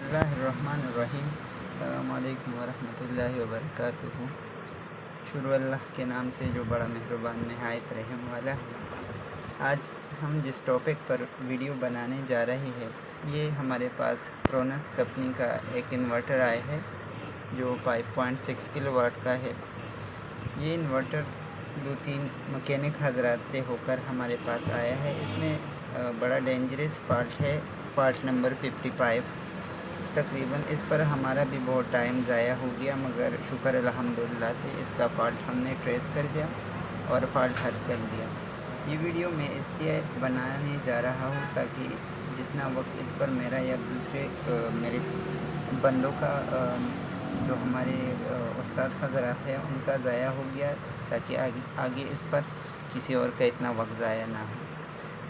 बिस्मिल्लाहिर्रहमानिर्रहीम। अस्सलामुअलैकुम वरहमतुल्लाहि वबरकातुहू। शुरू अल्लाह के नाम से जो बड़ा मेहरबान नहायत रहम वाला है। आज हम जिस टॉपिक पर वीडियो बनाने जा रहे हैं, ये हमारे पास क्रोनस कंपनी का एक इन्वर्टर आया है जो 5.6 किलोवाट का है। ये इन्वर्टर 2-3 मकैनिक हजरात से होकर हमारे पास आया है। इसमें बड़ा डेंजरस फॉल्ट है, फॉल्ट नंबर 55। तकरीबन इस पर हमारा भी बहुत टाइम ज़ाया हो गया, मगर शुक्र अल्हम्दुलिल्लाह से इसका फ़ॉल्ट हमने ट्रेस कर दिया और फॉल्ट हल कर दिया। ये वीडियो मैं इसलिए बनाने जा रहा हूँ ताकि जितना वक्त इस पर मेरा या दूसरे मेरे बंदों का जो हमारे उस्ताद हज़रात हैं उनका ज़ाया हो गया, ताकि आगे इस पर किसी और का इतना वक्त ज़ाया ना हो।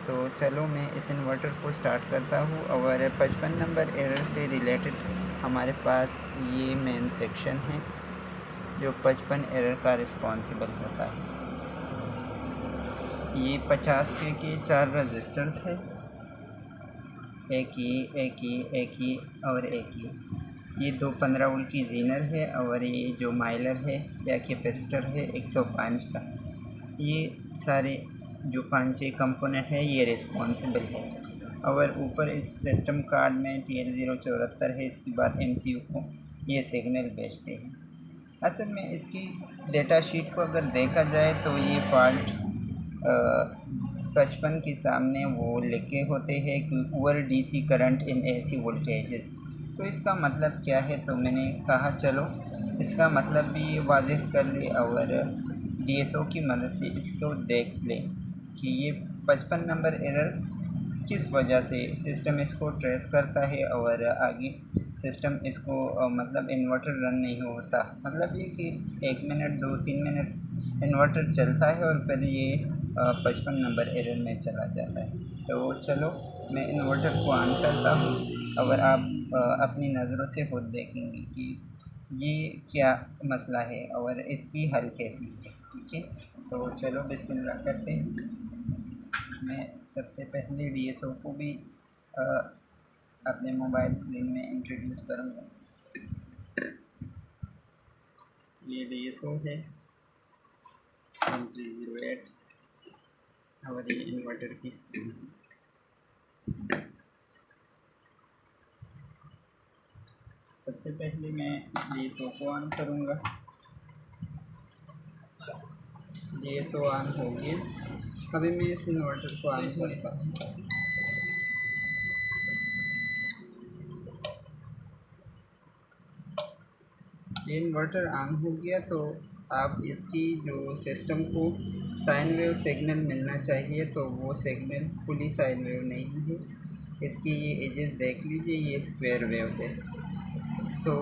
तो चलो मैं इस इन्वर्टर को स्टार्ट करता हूँ। और 55 नंबर एरर से रिलेटेड हमारे पास ये मेन सेक्शन है जो 55 एरर का रिस्पॉन्सिबल होता है। ये 50 के 4 रजिस्टर्स है, एक ही और एक ही। ये 2 15 वोल्ट की जीनर है और ये जो माइलर है या कैपेसिटर है 105 का। ये सारे जो 5-6 कंपोनेंट है ये रिस्पॉन्सिबल है। और ऊपर इस सिस्टम कार्ड में TL074 है। इसके बाद MCU को ये सिग्नल भेजते हैं। असल में इसकी डेटा शीट को अगर देखा जाए तो ये फॉल्ट 55 के सामने वो लिखे होते हैं कि over DC current in AC voltages. तो इसका मतलब क्या है, तो मैंने कहा चलो इसका मतलब भी वाज़ेह कर ले और DSO की मदद से इसको देख ले कि ये 55 नंबर एरर किस वजह से सिस्टम इसको ट्रेस करता है और आगे सिस्टम इसको मतलब इन्वर्टर रन नहीं होता। मतलब ये कि 1 मिनट 2-3 मिनट इन्वर्टर चलता है और फिर ये 55 नंबर एरर में चला जाता है। तो चलो मैं इन्वर्टर को ऑन करता हूँ और आप अपनी नज़रों से खुद देखेंगे कि ये क्या मसला है और इसकी हल कैसी है। ठीक है, तो चलो बिस्मिल्लाह करते हैं। मैं सबसे पहले DSO को भी अपने मोबाइल स्क्रीन में इंट्रोड्यूस करूँगा। ये DSO है 1308 और ये इन्वर्टर की स्क्रीन है। सबसे पहले मैं DSO को ऑन करूँगा। DSO ऑन हो गया। अभी मैं इस इन्वर्टर को ऑन करता हूँ। ये इन्वर्टर ऑन हो गया, तो आप इसकी जो सिस्टम को साइन वेव सिग्नल मिलना चाहिए, तो वो सिग्नल फुली साइन वेव नहीं है। इसकी ये एजेस देख लीजिए, ये स्क्वायर वेव है। तो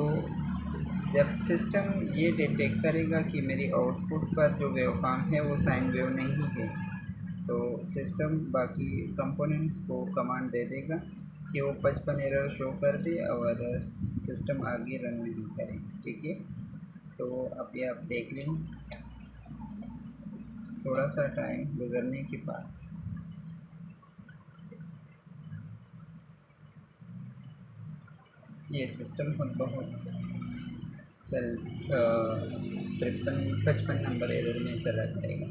जब सिस्टम ये डिटेक्ट करेगा कि मेरी आउटपुट पर जो वेवफॉर्म है वो साइन वेव नहीं है, तो सिस्टम बाकी कंपोनेंट्स को कमांड दे देगा कि वो 55 एरर शो कर दे और सिस्टम आगे रन नहीं करे। ठीक है, तो अभी आप देख लें। थोड़ा सा टाइम गुजरने के बाद ये सिस्टम खुद बहुत चल 55 नंबर एरर में चला जाएगा।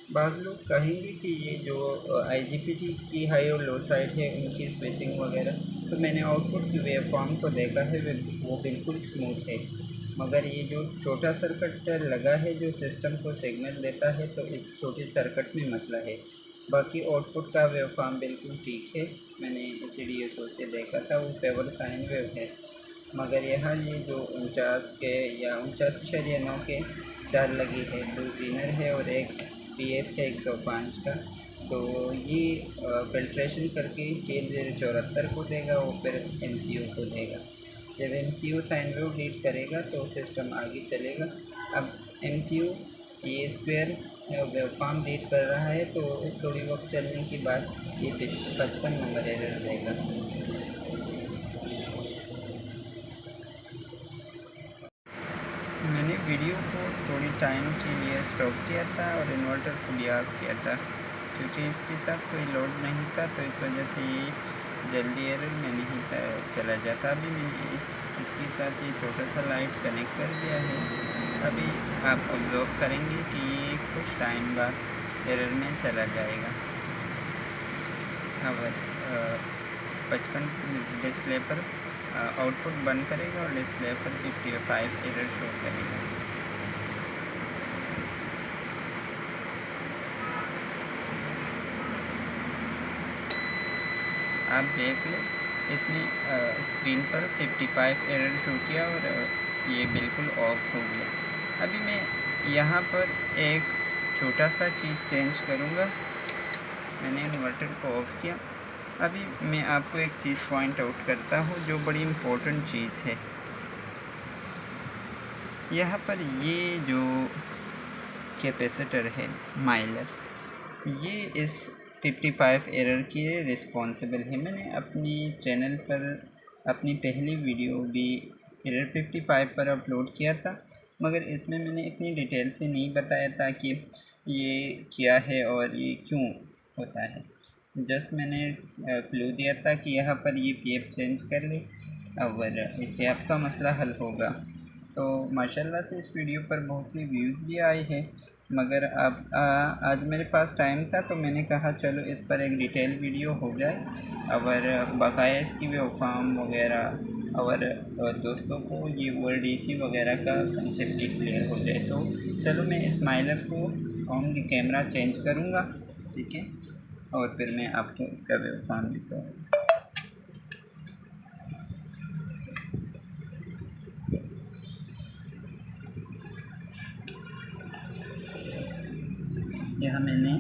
बाज़ लोग कहेंगे कि ये जो IGBTs की हाई और लो साइड है उनकी स्विचिंग वगैरह तो मैंने आउटपुट की वेवफॉर्म को देखा है, वो बिल्कुल स्मूथ है। मगर ये जो छोटा सर्किट लगा है जो सिस्टम को सिग्नल देता है, तो इस छोटे सर्किट में मसला है। बाकी आउटपुट का वेवफॉर्म बिल्कुल ठीक है। मैंने CDSO से देखा था, वो पेवर साइन वेव है। मगर यहाँ ये जो 49 के या 49.9 के 4 लगी है, 2 जीनर है और एक PF है 105 का। तो ये फ़िल्ट्रेशन करके TL074 को देगा और फिर MCU को देगा। जब MCU साइन वेव रीड करेगा तो सिस्टम आगे चलेगा। अब MCU ये स्क्वायर वेवफॉर्म रीड कर रहा है, तो थोड़ी वक्त चलने के बाद ये 55 नंबर एरर देगा। मैंने वीडियो को थोड़ी टाइम के लिए स्टॉप किया था और इन्वर्टर को भी ऑफ किया था, क्योंकि इसके साथ कोई लोड नहीं था, तो इस वजह से ये जल्दी एरर में नहीं चला जाता। अभी मैंने इसके साथ ये छोटा सा लाइट कनेक्ट कर दिया है। अभी आप ऑब्जर्व करेंगे कि ये कुछ टाइम बाद एरर में चला जाएगा। अगर 55 डिस्प्ले पर आउटपुट बंद करेगा और डिस्प्ले पर 55 एरर शो करेगा। आप देख लें, इसने स्क्रीन पर 55 एरर शो किया और ये बिल्कुल ऑफ हो गया। अभी मैं यहाँ पर एक छोटा सा चीज़ चेंज करूँगा। मैंने इन्वर्टर को ऑफ किया। अभी मैं आपको एक चीज़ पॉइंट आउट करता हूँ जो बड़ी इम्पोर्टेंट चीज़ है। यहाँ पर ये जो कैपेसिटर है माइलर, ये इस 55 एरर के रिस्पॉन्सिबल है। मैंने अपनी चैनल पर अपनी पहली वीडियो भी एरर 55 पर अपलोड किया था, मगर इसमें मैंने इतनी डिटेल से नहीं बताया था कि ये क्या है और ये क्यों होता है। जस्ट मैंने क्लू दिया था कि यहाँ पर ये PF चेंज कर ले और इससे आपका मसला हल होगा। तो माशाल्लाह से इस वीडियो पर बहुत सी व्यूज़ भी आए हैं, मगर अब आज मेरे पास टाइम था तो मैंने कहा चलो इस पर एक डिटेल वीडियो हो जाए और बकाया इसकी वेवफॉर्म वगैरह और दोस्तों को ये वर्ल्ड DC वगैरह का कंसेप्ट क्लियर हो जाए। तो चलो मैं इस माइलर को ऑन कैमरा चेंज करूँगा, ठीक है, और फिर मैं आपको इसका वेवफॉर्म दिखाऊँगा। यह मैंने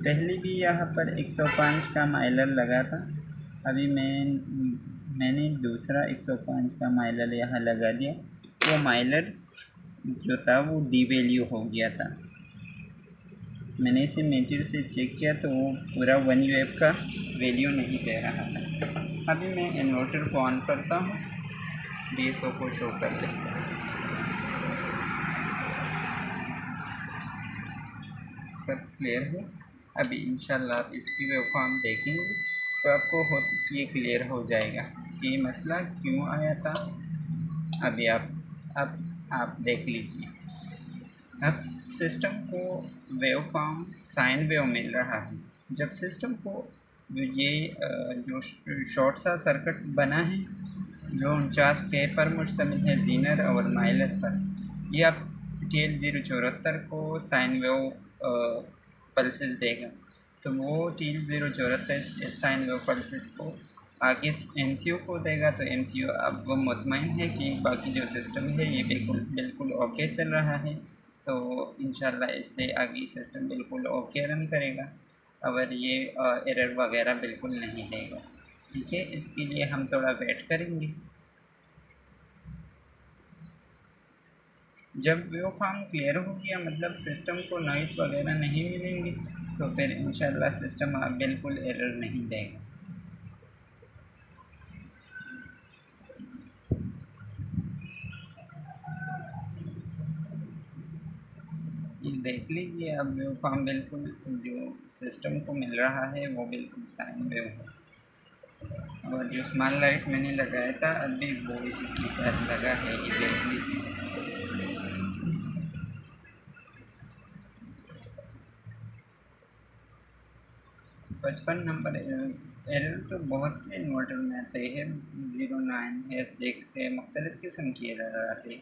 पहले भी यहाँ पर 105 का माइलर लगा था। अभी मैंने दूसरा 105 का माइलर यहाँ लगा दिया। वो माइलर जो था वो डीवैल्यू हो गया था। मैंने इसे मीटर से चेक किया तो वो पूरा 1 वेव का वैल्यू नहीं दे रहा था। अभी मैं इन्वर्टर को ऑन करता हूँ, DSO को शो कर लेता हूँ। सब क्लियर है। अभी इंशाल्लाह आप इसकी वेवफॉर्म देखेंगे तो आपको ये क्लियर हो जाएगा कि मसला क्यों आया था। अभी आप देख लीजिए। अब सिस्टम को वेवफॉर्म साइन वेव मिल रहा है। जब सिस्टम को ये जो शॉर्ट सा सर्किट बना है जो 49K पर मुश्तमिल है, जीनर और माइलर पर, ये आप TL074 को साइन वेव पल्सेस देगा। तो वो TL074 साइन वेव पल्सेस को आगे MCU को देगा। तो MCU अब वो मुतमईन है कि बाकी जो सिस्टम है ये बिल्कुल ओके चल रहा है। तो इंशाल्लाह इससे आगे सिस्टम बिल्कुल ओके रन करेगा और ये एरर वगैरह बिल्कुल नहीं देगा, ठीक है। इसके लिए हम थोड़ा वेट करेंगे। जब वेवफॉर्म क्लियर हो गया, मतलब सिस्टम को नॉइस वगैरह नहीं मिलेंगे, तो फिर इंशाल्लाह सिस्टम बिल्कुल एरर नहीं देगा। ये देख लीजिए, अब वेवफॉर्म बिल्कुल जो सिस्टम को मिल रहा है वो बिल्कुल साइन वेव है। और जो स्मॉल लाइट मैंने लगाया था अभी वो इसी के साथ लगा है, ये देख लीजिए। 55 नंबर एरर तो बहुत से इन्वर्टर में आते हैं, 09 है, 6 है, मुख्तलिफ़ किस्म की एरर आती है।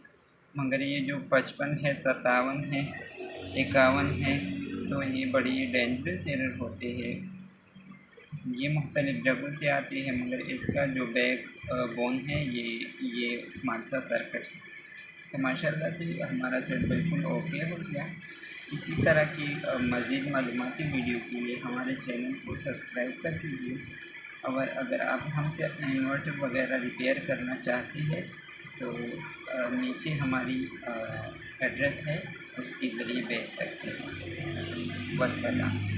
मगर ये जो 55 है, 57 है, 51 है, तो ये बड़ी डेंजरस एरर होती है। ये मुख्तलिफ़ जगहों से आती है, मगर इसका जो बैक बोन है ये स्मार्ट सा सर्किट है। तो माशाल्लाह से हमारा सेट बिल्कुल ओके हो गया। इसी तरह की मज़ीद मालूमाती वीडियो के लिए हमारे चैनल को सब्सक्राइब कर दीजिए। और अगर आप हमसे अपना इन्वर्टर वगैरह रिपेयर करना चाहते हैं तो नीचे हमारी एड्रेस है, उसके ज़रिए भेज सकते हैं। वस्सलाम।